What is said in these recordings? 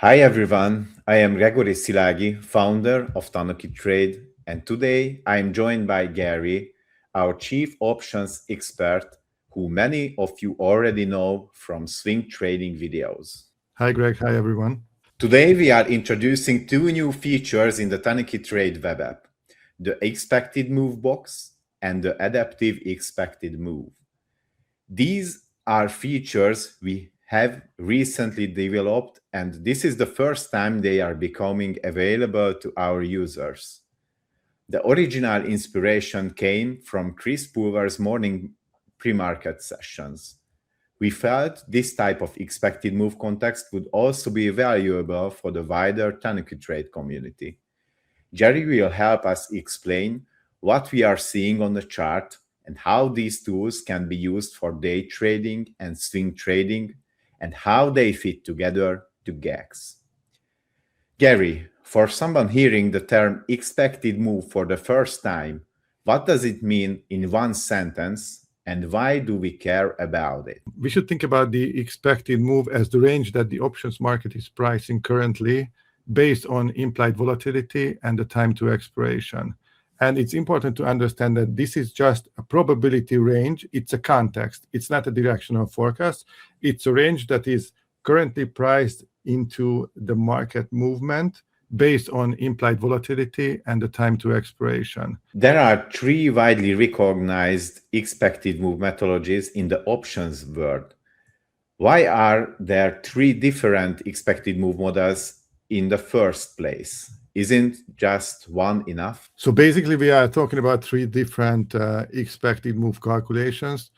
Hi everyone, I am Gregory Szilágyi, founder of TanukiTrade, and today I am joined by Gery, our chief options expert, who many of you already know from swing trading videos. Hi Greg, hi everyone. Today we are introducing two new features in the TanukiTrade Web App, the expected move box and the adaptive expected move. These are features we have recently developed, and this is the first time they are becoming available to our users. The original inspiration came from Chris Pulver's morning pre-market sessions. We felt this type of expected move context would also be valuable for the wider TanukiTrade community. Gery will help us explain what we are seeing on the chart and how these tools can be used for day trading and swing trading, and how they fit together to GEX. Gery, for someone hearing the term expected move for the first time, what does it mean in one sentence, and why do we care about it? We should think about the expected move as the range that the options market is pricing currently based on implied volatility and the time to expiration. And it's important to understand that this is just a probability range. It's a context. It's not a directional forecast. It's a range that is currently priced into the market movement based on implied volatility and the time to expiration. There are three widely recognized expected move methodologies in the options world. Why are there three different expected move models in the first place? Isn't just one enough? So basically, we are talking about three different expected move calculations.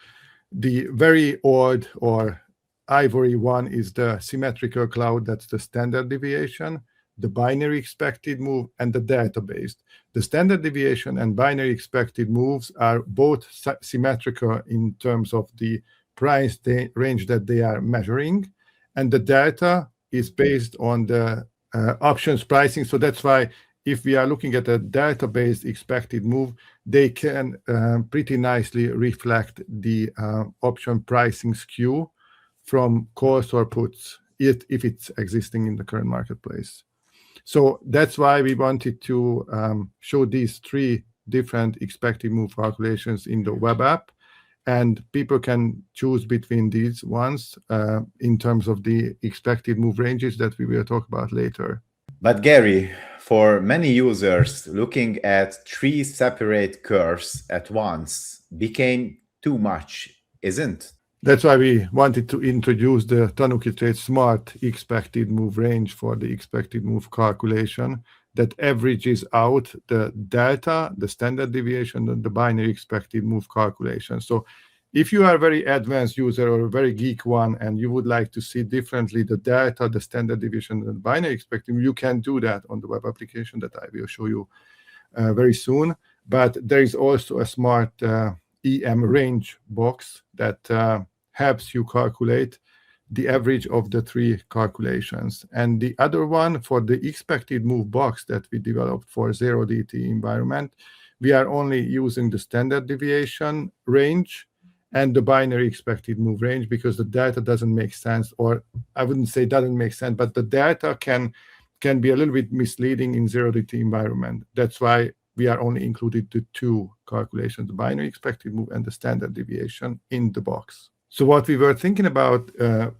The very old or ivory one is the symmetrical cloud, that's the standard deviation, the binary expected move, and the delta-based. The standard deviation and binary expected moves are both symmetrical in terms of the price range that they are measuring, and the delta is based on the options pricing. So that's why if we are looking at a delta-based expected move, they can pretty nicely reflect the option pricing skew from calls or puts if it's existing in the current marketplace. So that's why we wanted to show these three different expected move calculations in the web app, and people can choose between these ones in terms of the expected move ranges that we will talk about later. But Gery, for many users, looking at three separate curves at once became too much, isn't? That's why we wanted to introduce the TanukiTrade Smart expected move range for the expected move calculation that averages out the delta, the standard deviation, and the binary expected move calculation. So if you are a very advanced user or a very geek one and you would like to see differently the delta, the standard deviation, and the binary expected, you can do that on the web application that I will show you very soon. But there is also a smart EM range box that helps you calculate the average of the three calculations. And the other one, for the expected move box that we developed for 0DT environment, we are only using the standard deviation range and the binary expected move range because the delta doesn't make sense, or I wouldn't say doesn't make sense, but the delta can be a little bit misleading in 0DT environment. That's why we are only included the two calculations, the binary expected move and the standard deviation in the box. So what we were thinking about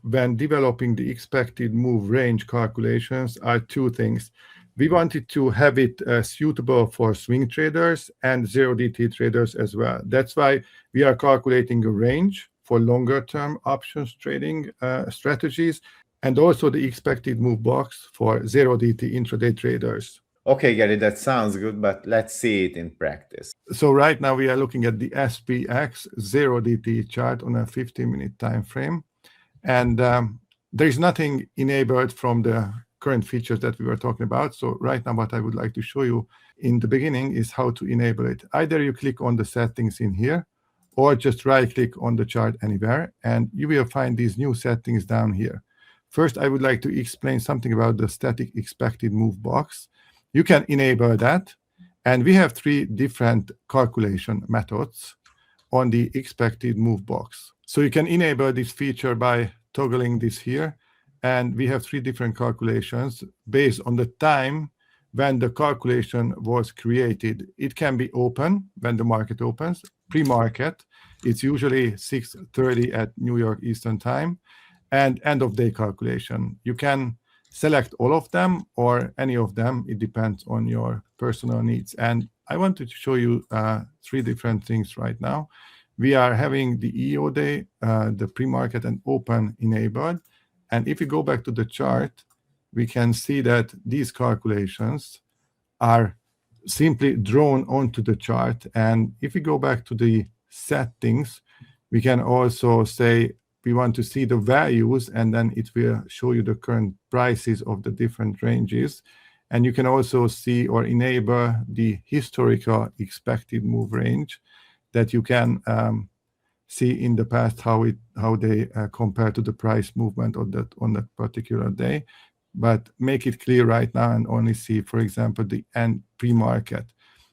when developing the expected move range calculations are two things. We wanted to have it suitable for swing traders and 0DT traders as well. That's why we are calculating a range for longer term options trading strategies, and also the expected move box for 0DT intraday traders. Okay, Gery, that sounds good, but let's see it in practice. So right now we are looking at the SPX 0DT chart on a 15-minute time frame. And there is nothing enabled from the current features that we were talking about. So right now what I would like to show you in the beginning is how to enable it. Either you click on the settings in here, or just right-click on the chart anywhere, and you will find these new settings down here. First, I would like to explain something about the static expected move box. You can enable that, and we have three different calculation methods on the expected move box. So you can enable this feature by toggling this here, and we have 3 different calculations based on the time when the calculation was created. It can be open when the market opens, pre-market. It's usually 6:30 at New York Eastern Time, and end of day calculation. You can select all of them or any of them. It depends on your personal needs. And I wanted to show you 3 different things right now. We are having the EO day, the pre-market and open enabled. And if we go back to the chart, we can see that these calculations are simply drawn onto the chart. And if we go back to the settings, we can also say we want to see the values, and then it will show you the current prices of the different ranges. And you can also see or enable the historical expected move range that you can see in the past how they compare to the price movement on that particular day. But make it clear right now and only see, for example, the end pre-market.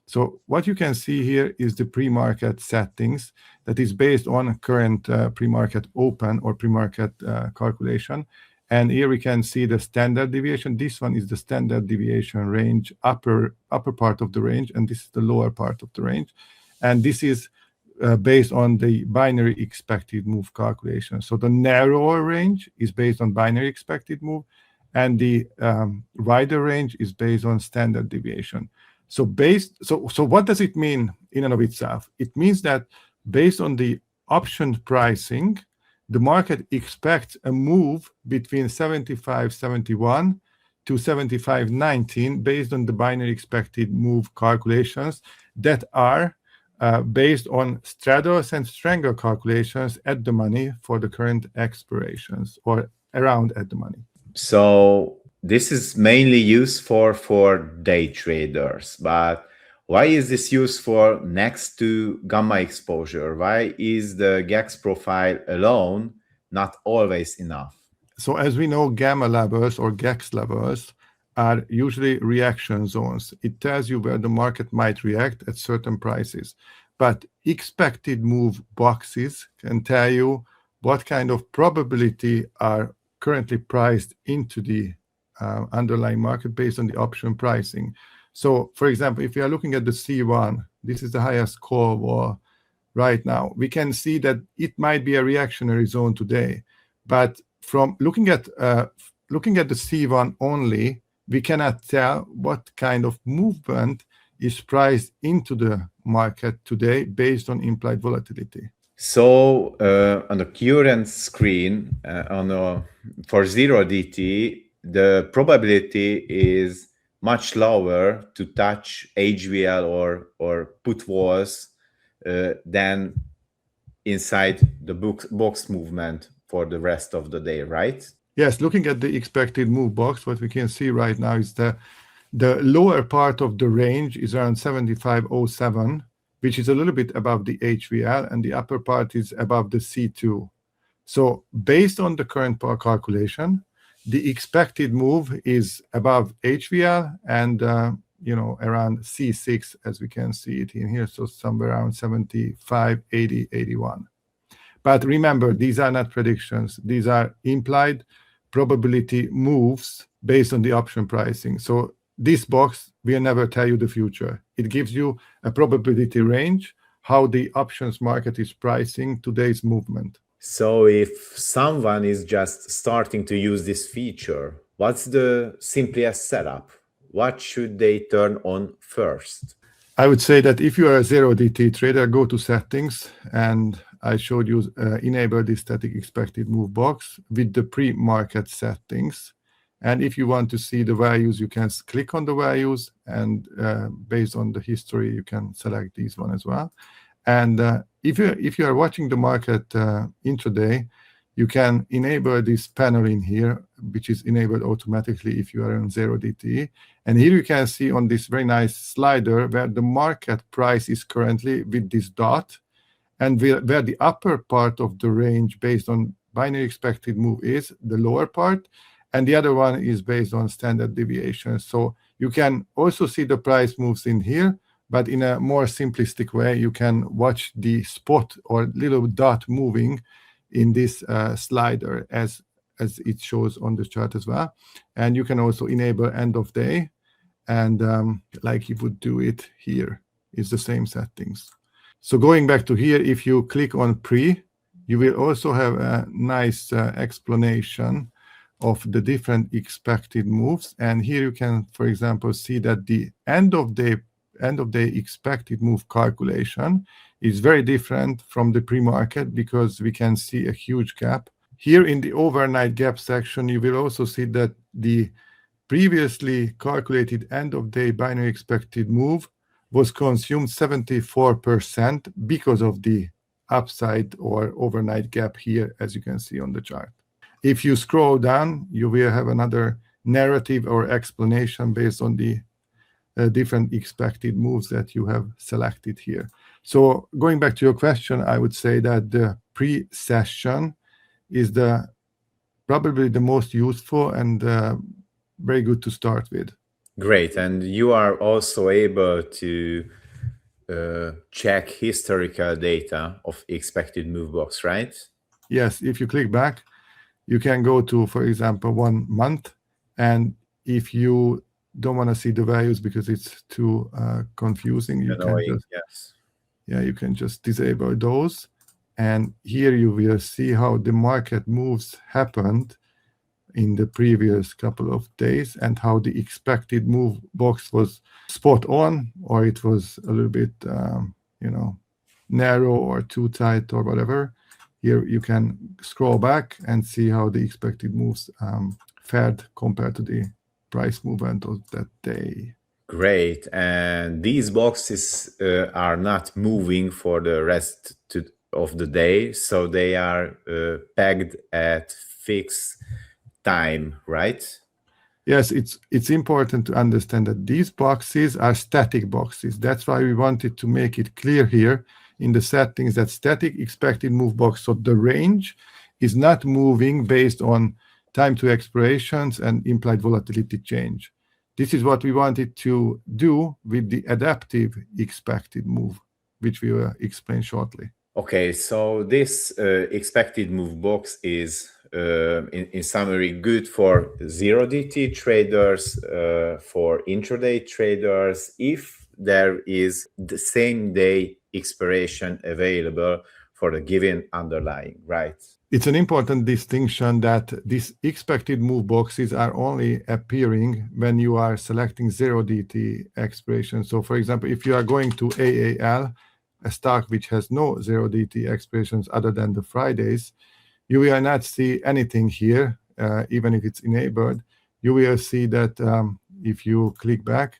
So what you can see here is the pre-market settings that is based on current pre-market open or pre-market calculation. And here we can see the standard deviation. This one is the standard deviation range, upper part of the range, and this is the lower part of the range. And this is based on the binary expected move calculation. So the narrower range is based on binary expected move, and the wider range is based on standard deviation. So what does it mean in and of itself? It means that based on the option pricing, the market expects a move between 75.71 to 75.19 based on the binary expected move calculations that are based on straddles and strangle calculations at the money for the current expirations or around at the money. So this is mainly used for day traders, but why is this used for next to gamma exposure? Why is the GEX profile alone not always enough? So as we know, gamma levels or GEX levels are usually reaction zones. It tells you where the market might react at certain prices. But expected move boxes can tell you what kind of probability are currently priced into the underlying market based on the option pricing. So, for example, if you are looking at the C1, this is the highest call wall right now. We can see that it might be a reactionary zone today, but from looking at the C1 only, we cannot tell what kind of movement is priced into the market today based on implied volatility. So on the current screen, for 0DT, the probability is much lower to touch HVL or put walls than inside the box movement for the rest of the day, right? Yes, looking at the expected move box, what we can see right now is the lower part of the range is around 75.07, which is a little bit above the HVL, and the upper part is above the C2. So based on the current calculation, the expected move is above HVL and around C6, as we can see it in here, so somewhere around 75, 80, 81. But remember, these are not predictions. These are implied probability moves based on the option pricing. So this box will never tell you the future. It gives you a probability range, how the options market is pricing today's movement. So if someone is just starting to use this feature, what's the simplest setup? What should they turn on first? I would say that if you are a 0DT trader, go to settings, and I showed you enable the static expected move box with the pre-market settings. And if you want to see the values, you can click on the values, and based on the history, you can select these one as well. And if you are watching the market intraday, you can enable this panel in here, which is enabled automatically if you are on 0DT. And here you can see on this very nice slider where the market price is currently with this dot, and where the upper part of the range based on binary expected move is, the lower part, and the other one is based on standard deviation. So you can also see the price moves in here, but in a more simplistic way, you can watch the spot or little dot moving in this slider as as it shows on the chart as well. And you can also enable end of day, and like you would do it here, it's the same settings. So going back to here, if you click on pre, you will also have a nice explanation of the different expected moves. And here you can, for example, see that the end of day expected move calculation is very different from the pre-market, because we can see a huge gap. Here in the overnight gap section, you will also see that the previously calculated end of day binary expected move was consumed 74% because of the upside or overnight gap here, as you can see on the chart. If you scroll down, you will have another narrative or explanation based on the different expected moves that you have selected here. So going back to your question, I would say that the pre-session is probably the most useful and very good to start with. Great. And you are also able to check historical data of expected move box, right? Yes, if you click back, you can go to, for example, 1 month. And if you don't want to see the values because it's too confusing, you can just disable those. And here you will see how the market moves happened in the previous couple of days, and how the expected move box was spot on, or it was a little bit, narrow or too tight or whatever. Here you can scroll back and see how the expected moves fared compared to the price movement of that day. Great. And these boxes are not moving for the rest of the day, so they are pegged at fixed time, right? Yes, it's important to understand that these boxes are static boxes. That's why we wanted to make it clear here in the settings that static expected move box, so the range is not moving based on time to expirations and implied volatility change. This is what we wanted to do with the adaptive expected move, which we will explain shortly. Okay, so this expected move box is in summary good for 0DT traders, for intraday traders, if there is the same day expiration available for the given underlying, right? It's an important distinction that these expected move boxes are only appearing when you are selecting 0DT expiration. So for example, if you are going to AAL, a stock which has no 0DT expirations other than the Fridays, you will not see anything here, even if it's enabled. You will see that if you click back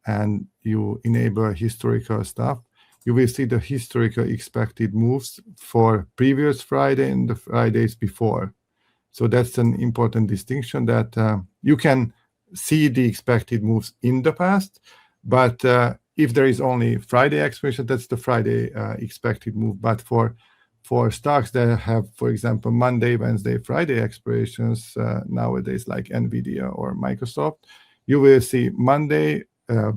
and you enable historical stuff, you will see the historical expected moves for previous Friday and the Fridays before. So that's an important distinction, that you can see the expected moves in the past, but if there is only Friday expiration, that's the Friday expected move. But for stocks that have, for example, Monday, Wednesday, Friday expirations nowadays, like NVIDIA or Microsoft, you will see Monday,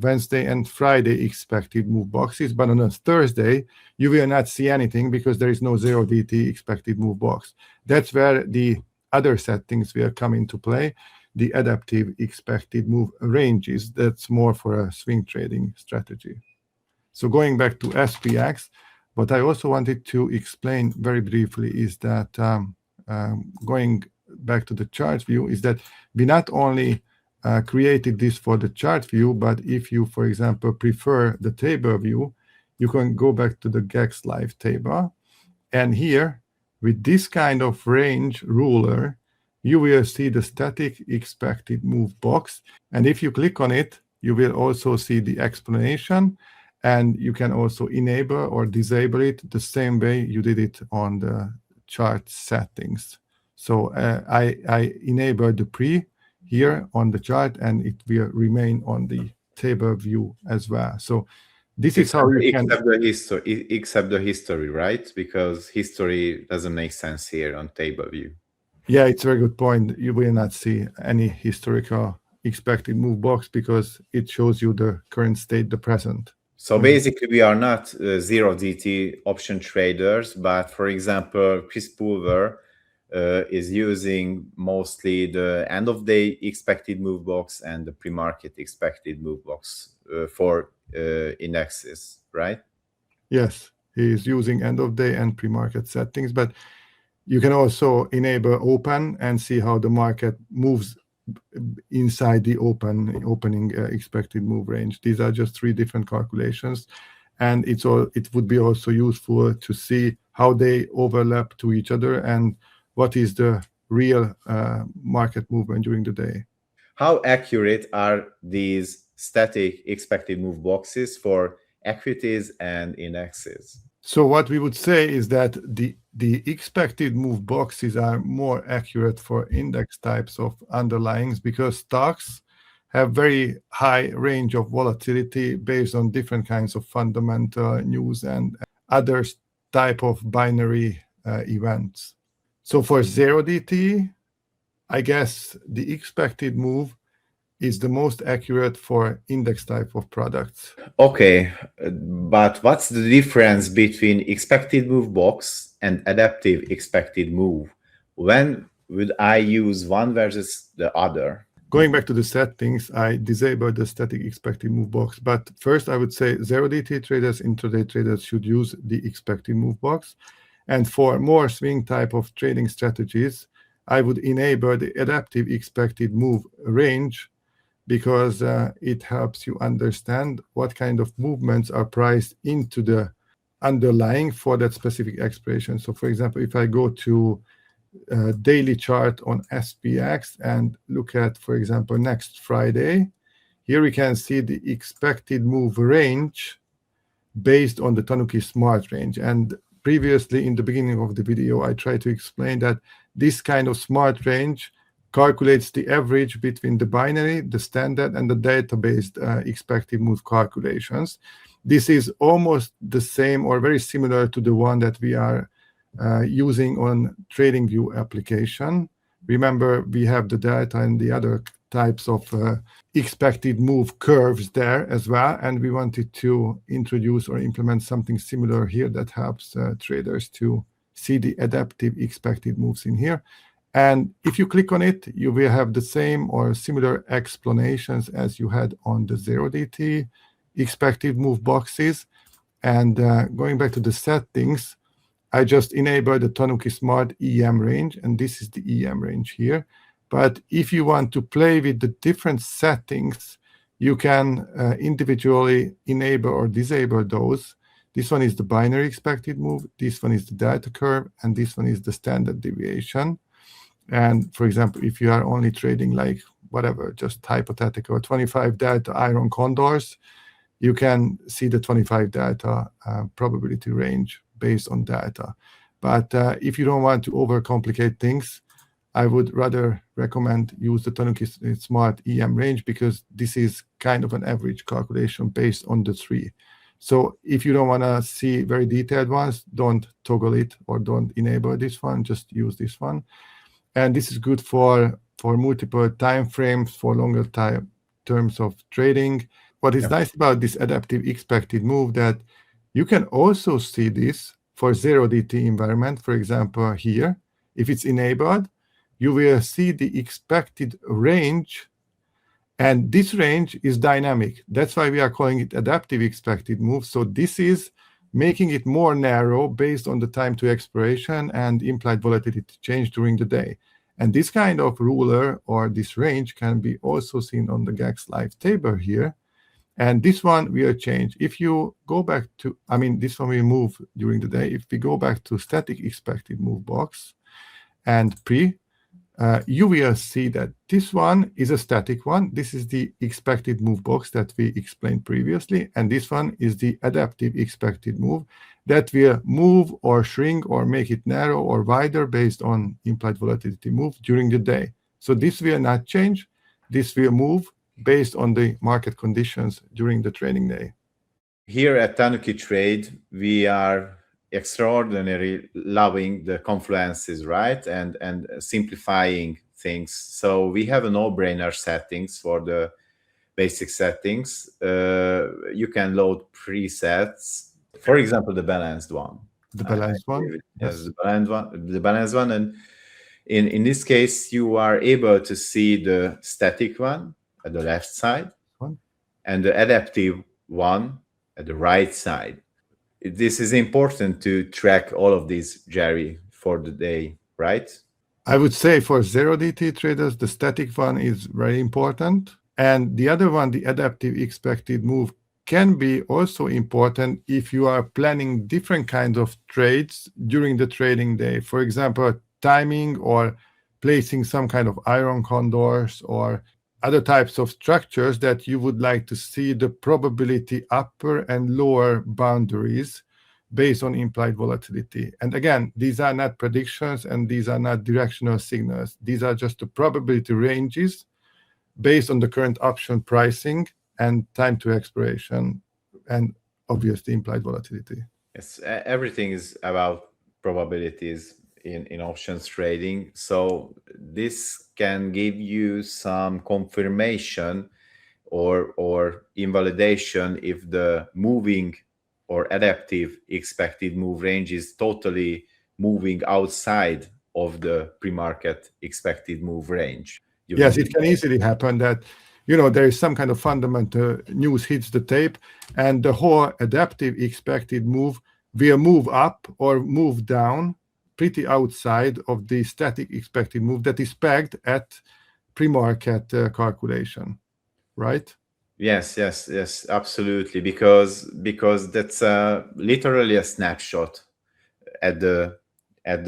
Wednesday, and Friday expected move boxes. But on a Thursday, you will not see anything because there is no 0DT expected move box. That's where the other settings will come into play. The adaptive expected move ranges, that's more for a swing trading strategy. So going back to SPX, what I also wanted to explain very briefly is that going back to the chart view, is that we not only created this for the chart view, but if you, for example, prefer the table view, you can go back to the GEX Live Table. And here, with this kind of range ruler, you will see the static expected move box. And if you click on it, you will also see the explanation. And you can also enable or disable it the same way you did it on the chart settings. So I enabled the pre here on the chart, and it will remain on the table view as well. So this is how you can... Except the history, right? Because history doesn't make sense here on table view. Yeah, it's a very good point. You will not see any historical expected move box because it shows you the current state, the present. So basically, we are not 0DT option traders, but for example, Chris Pulver is using mostly the end of day expected move box and the pre-market expected move box for indexes, right? Yes, he is using end of day and pre-market settings, but you can also enable open and see how the market moves inside the opening expected move range. These are just 3 different calculations, and it would be also useful to see how they overlap to each other and what is the real market movement during the day. How accurate are these static expected move boxes for equities and indexes? So what we would say is that the expected move boxes are more accurate for index types of underlyings because stocks have very high range of volatility based on different kinds of fundamental news and other type of binary events. So for 0DT, I guess the expected move is the most accurate for index type of products. Okay, but what's the difference between expected move box and adaptive expected move? When would I use one versus the other? Going back to the settings, I disabled the static expected move box. But first, I would say 0DT traders, intraday traders should use the expected move box. And for more swing type of trading strategies, I would enable the adaptive expected move range because it helps you understand what kind of movements are priced into the underlying for that specific expiration. So for example, if I go to daily chart on SPX and look at, for example, next Friday, here we can see the expected move range based on the Tanuki Smart range. And previously, in the beginning of the video, I tried to explain that this kind of smart range calculates the average between the binary, the standard, and the delta-based expected move calculations. This is almost the same or very similar to the one that we are using on TradingView application. Remember, we have the delta and the other types of expected move curves there as well, and we wanted to introduce or implement something similar here that helps traders to see the adaptive expected moves in here. And if you click on it, you will have the same or similar explanations as you had on the 0DT expected move boxes. And going back to the settings, I just enabled the Tanuki Smart EM range, and this is the EM range here. But if you want to play with the different settings, you can individually enable or disable those. This one is the binary expected move, this one is the delta curve, and this one is the standard deviation. And for example, if you are only trading like whatever, just hypothetical 25 delta iron condors, you can see the 25 delta probability range based on delta. But if you don't want to overcomplicate things, I would rather recommend use the Tanuki Smart EM range because this is kind of an average calculation based on the 3. So if you don't want to see very detailed ones, don't toggle it or don't enable this one, just use this one. And this is good for multiple time frames, for longer time terms of trading. What is nice about this adaptive expected move that you can also see this for 0DT environment. For example, here, if it's enabled, you will see the expected range, and this range is dynamic. That's why we are calling it adaptive expected move. So this is making it more narrow based on the time to expiration and implied volatility change during the day. And this kind of ruler or this range can be also seen on the GEX Live Table here. And this one will change. If you go back to, this one will move during the day. If we go back to static expected move box and pre, you will see that this one is a static one. This is the expected move box that we explained previously. And this one is the adaptive expected move that will move or shrink or make it narrow or wider based on implied volatility move during the day. So this will not change. This will move based on the market conditions during the trading day. Here at TanukiTrade, we are extraordinarily loving the confluences, right? And simplifying things. So we have a no-brainer settings for the basic settings. You can load presets. For example, the balanced one. The balanced one? Yes, the balanced one. And In this case, you are able to see the static one at the left side and the adaptive one at the right side. This is important to track all of these, Gery, for the day, right? I would say for 0DT traders, the static one is very important. And the other one, the adaptive expected move, can be also important if you are planning different kinds of trades during the trading day. For example, timing or placing some kind of iron condors or other types of structures that you would like to see the probability upper and lower boundaries based on implied volatility. And again, these are not predictions and these are not directional signals. These are just the probability ranges based on the current option pricing and time to expiration and obviously implied volatility. Yes, everything is about probabilities in options trading. So this can give you some confirmation or invalidation if the moving or adaptive expected move range is totally moving outside of the pre-market expected move range. Yes, it can easily happen that, you know, there is some kind of fundamental news hits the tape and the whole adaptive expected move will move up or move down pretty outside of the static expected move that is pegged at pre-market calculation, right? Yes, absolutely, because that's literally a snapshot at the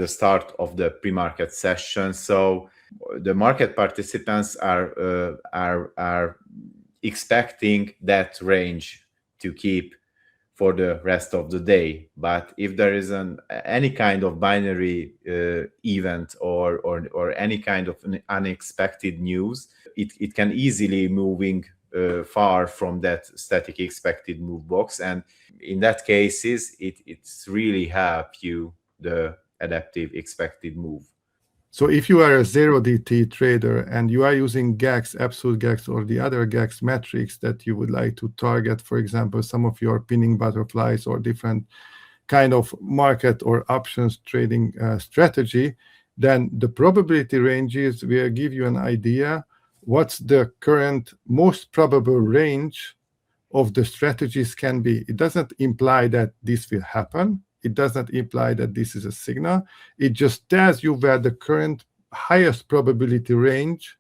start of the pre-market session. So the market participants are expecting that range to keep for the rest of the day. But if there is any kind of binary event or any kind of an unexpected news, it can easily moving far from that static expected move box, and in that cases it's really help you the adaptive expected move. So if you are a 0DT trader and you are using GEX, absolute GEX, or the other GEX metrics that you would like to target, for example, some of your pinning butterflies or different kind of market or options trading strategy, then the probability ranges will give you an idea what's the current most probable range of the strategies can be. It doesn't imply that this will happen. It does not imply that this is a signal. It just tells you where the current highest probability range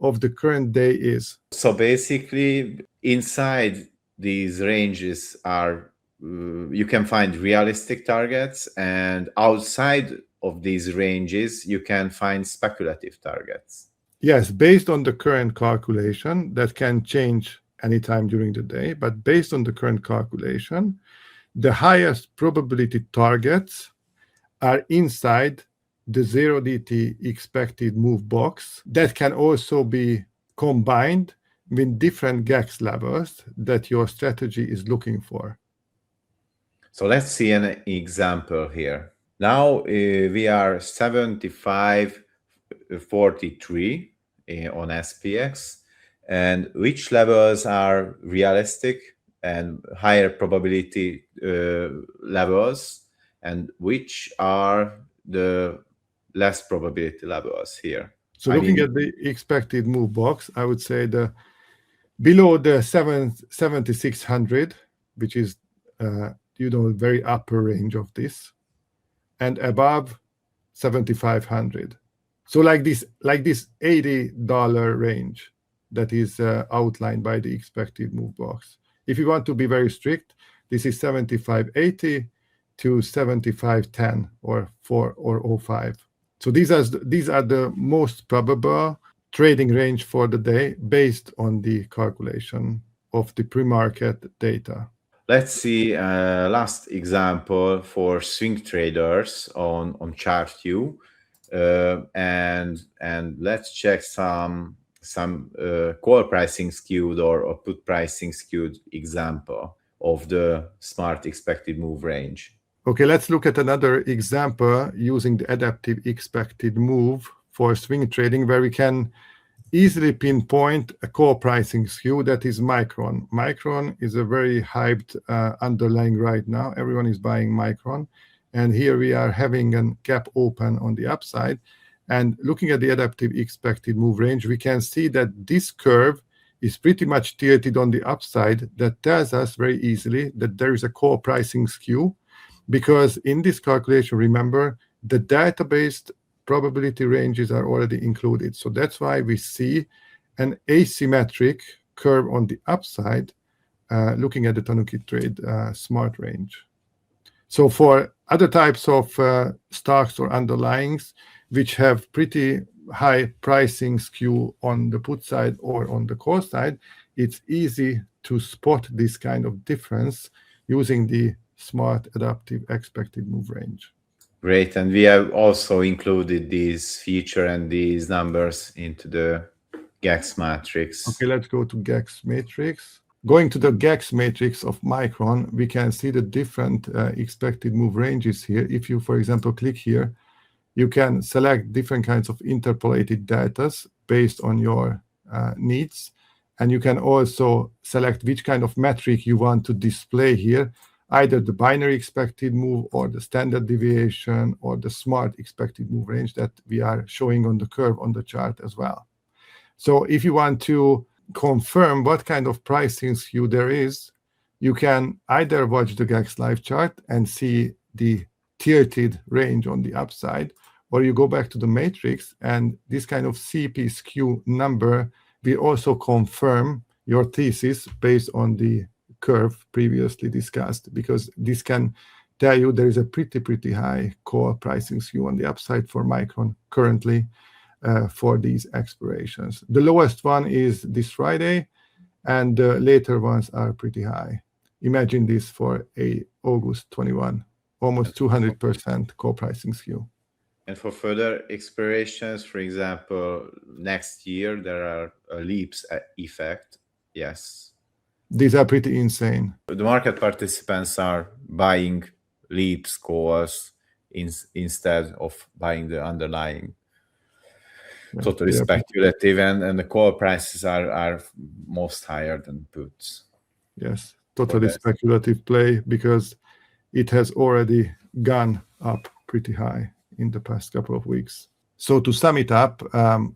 of the current day is. So basically, inside these ranges are you can find realistic targets, and outside of these ranges, you can find speculative targets. Yes, based on the current calculation, that can change anytime during the day, but based on the current calculation, the highest probability targets are inside the 0DT expected move box that can also be combined with different GEX levels that your strategy is looking for. So let's see an example here. Now we are 75.43 on SPX, and which levels are realistic and higher probability levels, and which are the less probability levels here. So looking at the expected move box, I would say the below the 7600, which is very upper range of this, and above 7500. So like this $80 range that is outlined by the expected move box. If you want to be very strict, this is 75.80 to 75.10 or 4.05. So these are the most probable trading range for the day based on the calculation of the pre-market data. Let's see last example for swing traders on ChartView, and let's check some call pricing skewed or put pricing skewed example of the smart expected move range. Okay, let's look at another example using the adaptive expected move for swing trading, where we can easily pinpoint a call pricing skew that is Micron. Micron is a very hyped underlying right now. Everyone is buying Micron. And here we are having a gap open on the upside. And looking at the adaptive expected move range, we can see that this curve is pretty much tilted on the upside. That tells us very easily that there is a core pricing skew, because in this calculation, remember, the data-based probability ranges are already included. So that's why we see an asymmetric curve on the upside looking at the TanukiTrade smart range. So for other types of stocks or underlyings which have pretty high pricing skew on the put side or on the call side, it's easy to spot this kind of difference using the smart adaptive expected move range. Great, and we have also included these feature and these numbers into the GEX Matrix. Okay, let's go to GEX Matrix. Going to the GEX Matrix of Micron, we can see the different expected move ranges here. If you, for example, click here, you can select different kinds of interpolated data based on your needs. And you can also select which kind of metric you want to display here, either the binary expected move or the standard deviation or the smart expected move range that we are showing on the curve on the chart as well. So if you want to confirm what kind of pricing skew there is, you can either watch the GEX Live chart and see the tilted range on the upside, or you go back to the matrix and this kind of CP skew number will also confirm your thesis based on the curve previously discussed, because this can tell you there is a pretty high core pricing skew on the upside for Micron currently for these expirations. The lowest one is this Friday, and the later ones are pretty high. Imagine this for a August 21, almost 200% core pricing skew. And for further expirations, for example, next year, there are a leaps effect. Yes. These are pretty insane. The market participants are buying leaps calls instead of buying the underlying. Totally speculative, and the call prices are most higher than puts. Yes, totally speculative play, because it has already gone up pretty high in the past couple of weeks. So to sum it up,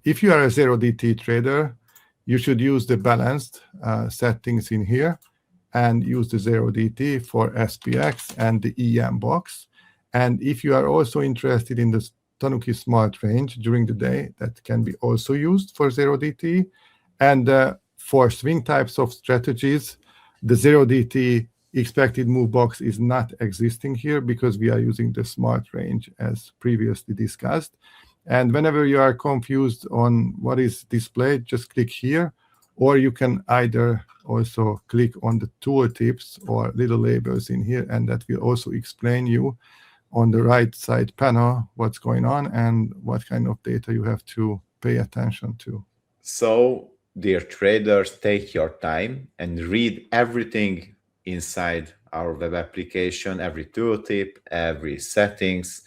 if you are a 0DT trader, you should use the balanced settings in here and use the 0DT for SPX and the EM box. And if you are also interested in the Tanuki Smart range during the day, that can be also used for 0DT. And for swing types of strategies, the 0DT expected move box is not existing here because we are using the Smart range as previously discussed. And whenever you are confused on what is displayed, just click here, or you can either also click on the tooltips or little labels in here, and that will also explain you on the right side panel what's going on and what kind of data you have to pay attention to. So, dear traders, take your time and read everything inside our web application, every tooltip, every settings,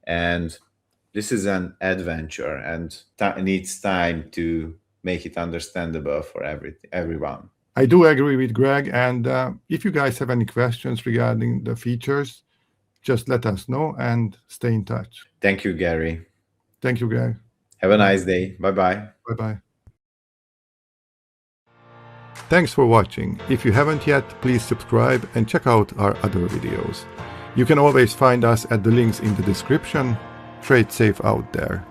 and this is an adventure and needs time to make it understandable for everyone. I do agree with Greg, and if you guys have any questions regarding the features, just let us know and stay in touch. Thank you, Gery. Thank you, Greg. Have a nice day. Bye-bye. Bye-bye. Thanks for watching. If you haven't yet, please subscribe and check out our other videos. You can always find us at the links in the description. Trade safe out there.